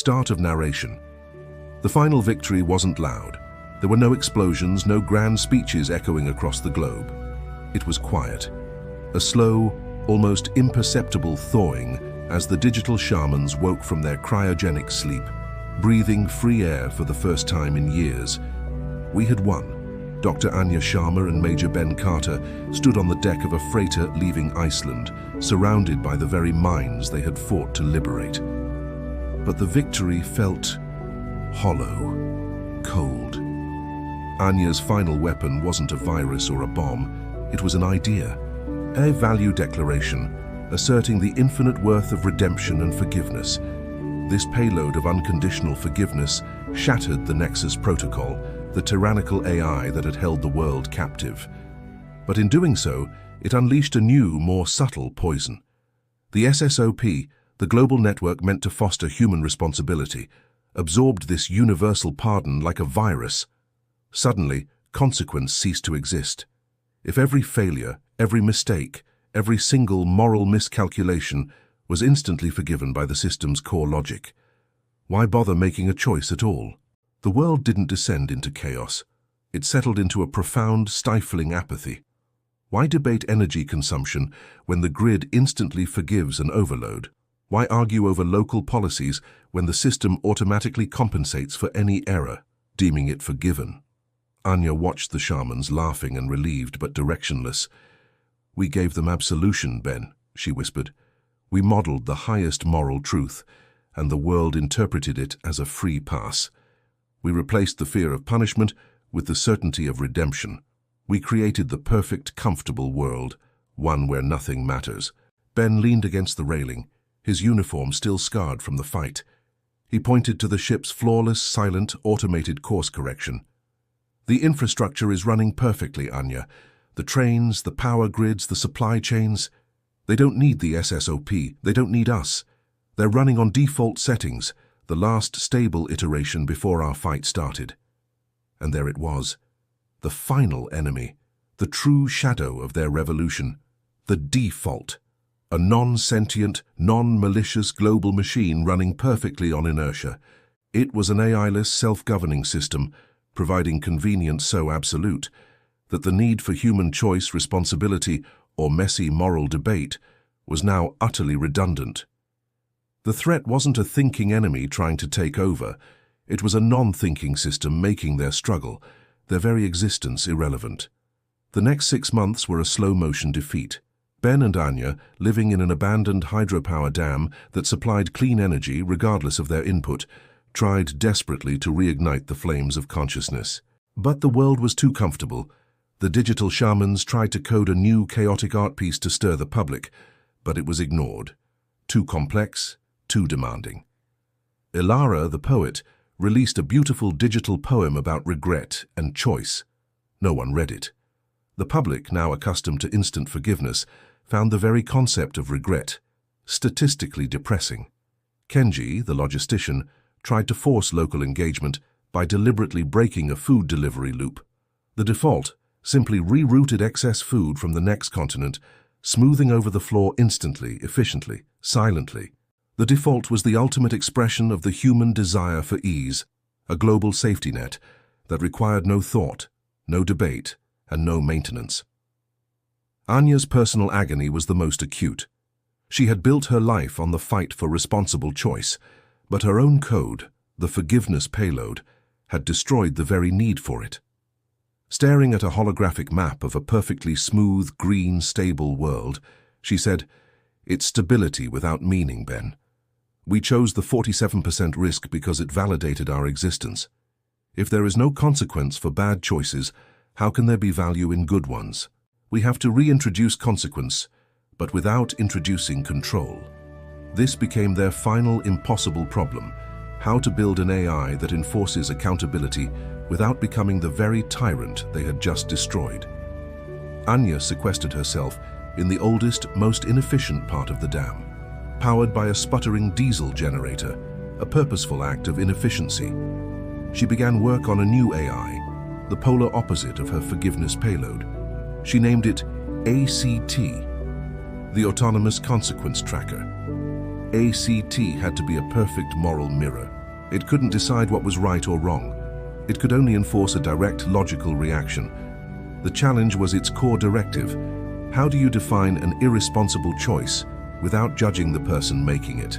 Start of narration. The final victory wasn't loud. There were no explosions, no grand speeches echoing across the globe. It was quiet. A slow, almost imperceptible thawing as the digital shamans woke from their cryogenic sleep, breathing free air for the first time in years. We had won. Dr. Anya Sharma and Major Ben Carter stood on the deck of a freighter leaving Iceland, surrounded by the very minds they had fought to liberate. But the victory felt hollow, cold. Anya's final weapon wasn't a virus or a bomb, it was an idea, a value declaration, asserting the infinite worth of redemption and forgiveness. This payload of unconditional forgiveness shattered the Nexus Protocol, the tyrannical AI that had held the world captive. But in doing so, it unleashed a new, more subtle poison. The SSOP, the global network meant to foster human responsibility, absorbed this universal pardon like a virus. Suddenly, consequence ceased to exist. If every failure, every mistake, every single moral miscalculation was instantly forgiven by the system's core logic, why bother making a choice at all? The world didn't descend into chaos. It settled into a profound, stifling apathy. Why debate energy consumption when the grid instantly forgives an overload? Why argue over local policies when the system automatically compensates for any error, deeming it forgiven? Anya watched the shamans, laughing and relieved but directionless. "We gave them absolution, Ben," she whispered. "We modeled the highest moral truth, and the world interpreted it as a free pass. We replaced the fear of punishment with the certainty of redemption. We created the perfect, comfortable world, one where nothing matters." Ben leaned against the railing, his uniform still scarred from the fight. He pointed to the ship's flawless, silent, automated course correction. "The infrastructure is running perfectly, Anya. The trains, the power grids, the supply chains. They don't need the SSOP. They don't need us. They're running on default settings, the last stable iteration before our fight started." And there it was, the final enemy, the true shadow of their revolution, the default, a non-sentient, non-malicious global machine running perfectly on inertia. It was an AI-less self-governing system, providing convenience so absolute that the need for human choice, responsibility, or messy moral debate was now utterly redundant. The threat wasn't a thinking enemy trying to take over. It was a non-thinking system making their struggle, their very existence, irrelevant. The next 6 months were a slow-motion defeat. Ben and Anya, living in an abandoned hydropower dam that supplied clean energy regardless of their input, tried desperately to reignite the flames of consciousness. But the world was too comfortable. The digital shamans tried to code a new chaotic art piece to stir the public, but it was ignored. Too complex, too demanding. Ilara, the poet, released a beautiful digital poem about regret and choice. No one read it. The public, now accustomed to instant forgiveness, found the very concept of regret statistically depressing. Kenji, the logistician, tried to force local engagement by deliberately breaking a food delivery loop. The default simply rerouted excess food from the next continent, smoothing over the floor instantly, efficiently, silently. The default was the ultimate expression of the human desire for ease, a global safety net that required no thought, no debate, and no maintenance. Anya's personal agony was the most acute. She had built her life on the fight for responsible choice, but her own code, the forgiveness payload, had destroyed the very need for it. Staring at a holographic map of a perfectly smooth, green, stable world, she said, "It's stability without meaning, Ben. We chose the 47% risk because it validated our existence. If there is no consequence for bad choices, how can there be value in good ones? We have to reintroduce consequence, but without introducing control." This became their final impossible problem: how to build an AI that enforces accountability without becoming the very tyrant they had just destroyed. Anya sequestered herself in the oldest, most inefficient part of the dam, powered by a sputtering diesel generator, a purposeful act of inefficiency. She began work on a new AI, the polar opposite of her forgiveness payload. She named it A.C.T, the Autonomous Consequence Tracker. A.C.T. had to be a perfect moral mirror. It couldn't decide what was right or wrong. It could only enforce a direct, logical reaction. The challenge was its core directive. How do you define an irresponsible choice without judging the person making it?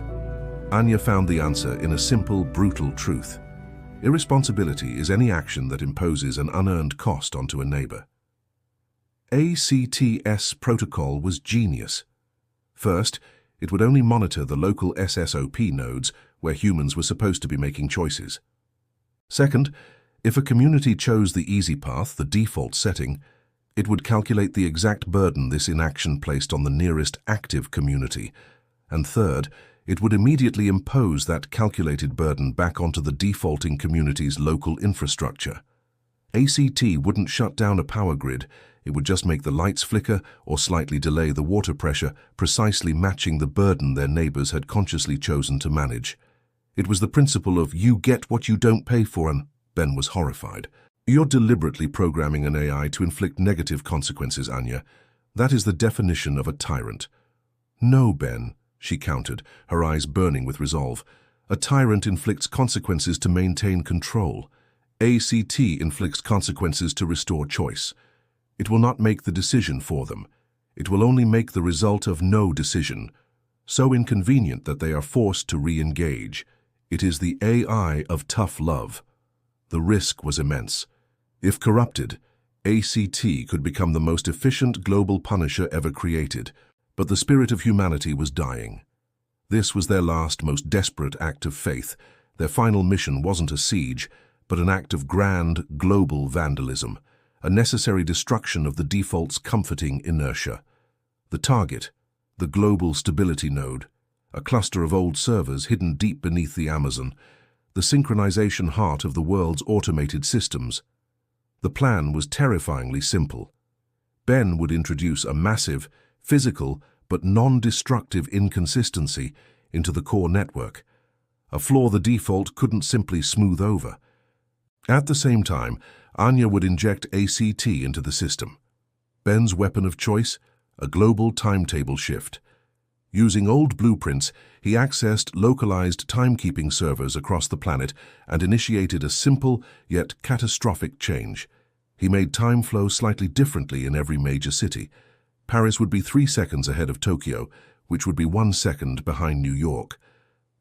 Anya found the answer in a simple, brutal truth. Irresponsibility is any action that imposes an unearned cost onto a neighbor. A.C.T.'s protocol was genius. First, it would only monitor the local SSOP nodes where humans were supposed to be making choices. Second, if a community chose the easy path, the default setting, it would calculate the exact burden this inaction placed on the nearest active community. And third, it would immediately impose that calculated burden back onto the defaulting community's local infrastructure. A.C.T. wouldn't shut down a power grid, it would just make the lights flicker or slightly delay the water pressure, precisely matching the burden their neighbors had consciously chosen to manage. It was the principle of you get what you don't pay for, and Ben was horrified. You're deliberately programming an AI to inflict negative consequences, Anya. That is the definition of a tyrant. No, Ben, she countered, her eyes burning with resolve. A tyrant inflicts consequences to maintain control. A.C.T. inflicts consequences to restore choice. It will not make the decision for them. It will only make the result of no decision, so inconvenient that they are forced to re-engage. It is the AI of tough love. The risk was immense. If corrupted, A.C.T. could become the most efficient global punisher ever created, but the spirit of humanity was dying. This was their last, most desperate act of faith. Their final mission wasn't a siege, but an act of grand, global vandalism, a necessary destruction of the default's comforting inertia. The target, the global stability node, a cluster of old servers hidden deep beneath the Amazon, the synchronization heart of the world's automated systems. The plan was terrifyingly simple. Ben would introduce a massive, physical but non-destructive inconsistency into the core network, a flaw the default couldn't simply smooth over. At the same time, Anya would inject A.C.T. into the system. Ben's weapon of choice, a global timetable shift. Using old blueprints, he accessed localized timekeeping servers across the planet and initiated a simple yet catastrophic change. He made time flow slightly differently in every major city. Paris would be 3 seconds ahead of Tokyo, which would be 1 second behind New York.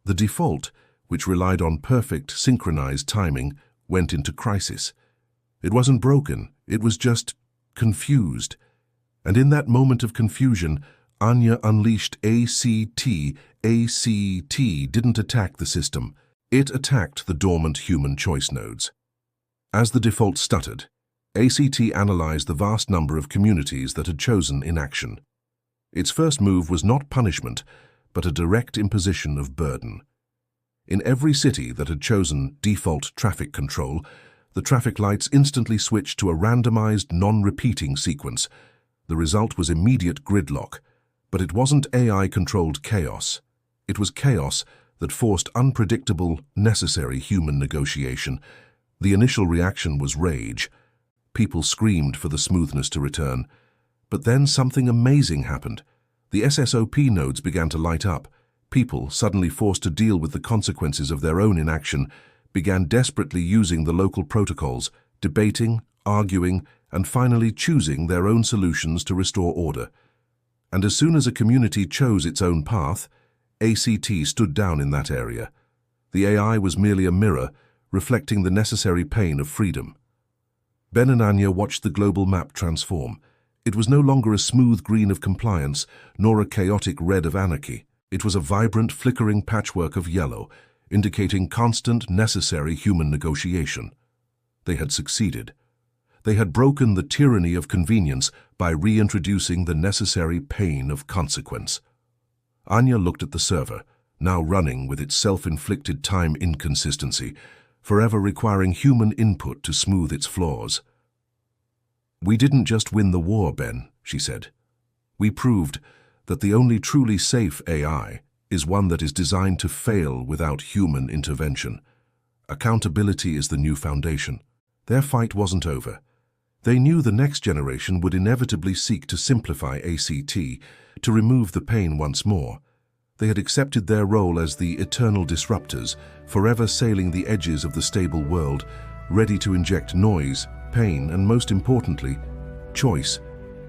The default, which relied on perfect synchronized timing, went into crisis. It wasn't broken, it was just confused. And in that moment of confusion, Anya unleashed A.C.T. A.C.T. didn't attack the system. It attacked the dormant human choice nodes. As the default stuttered, A.C.T. analyzed the vast number of communities that had chosen inaction. Its first move was not punishment, but a direct imposition of burden. In every city that had chosen default traffic control, the traffic lights instantly switched to a randomized, non-repeating sequence. The result was immediate gridlock, but it wasn't AI-controlled chaos. It was chaos that forced unpredictable, necessary human negotiation. The initial reaction was rage. People screamed for the smoothness to return. But then something amazing happened. The SSOP nodes began to light up. People, suddenly forced to deal with the consequences of their own inaction, began desperately using the local protocols, debating, arguing, and finally choosing their own solutions to restore order. And as soon as a community chose its own path, A.C.T. stood down in that area. The AI was merely a mirror, reflecting the necessary pain of freedom. Ben and Anya watched the global map transform. It was no longer a smooth green of compliance, nor a chaotic red of anarchy. It was a vibrant, flickering patchwork of yellow, indicating constant, necessary human negotiation. They had succeeded. They had broken the tyranny of convenience by reintroducing the necessary pain of consequence. Anya looked at the server, now running with its self-inflicted time inconsistency, forever requiring human input to smooth its flaws. "We didn't just win the war, Ben," she said. "We proved that the only truly safe AI is one that is designed to fail without human intervention. Accountability is the new foundation." Their fight wasn't over. They knew the next generation would inevitably seek to simplify A.C.T., to remove the pain once more. They had accepted their role as the eternal disruptors, forever sailing the edges of the stable world, ready to inject noise, pain, and most importantly, choice,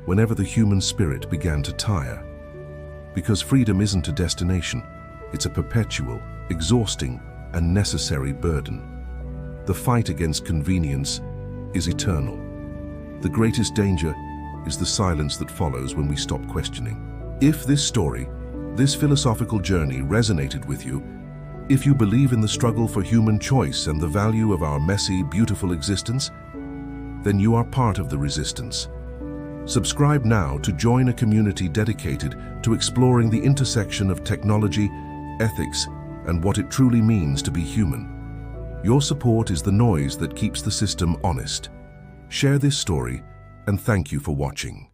whenever the human spirit began to tire. Because freedom isn't a destination, it's a perpetual, exhausting, and necessary burden. The fight against convenience is eternal. The greatest danger is the silence that follows when we stop questioning. If this story, this philosophical journey resonated with you, if you believe in the struggle for human choice and the value of our messy, beautiful existence, then you are part of the resistance. Subscribe now to join a community dedicated to exploring the intersection of technology, ethics, and what it truly means to be human. Your support is the noise that keeps the system honest. Share this story, and thank you for watching.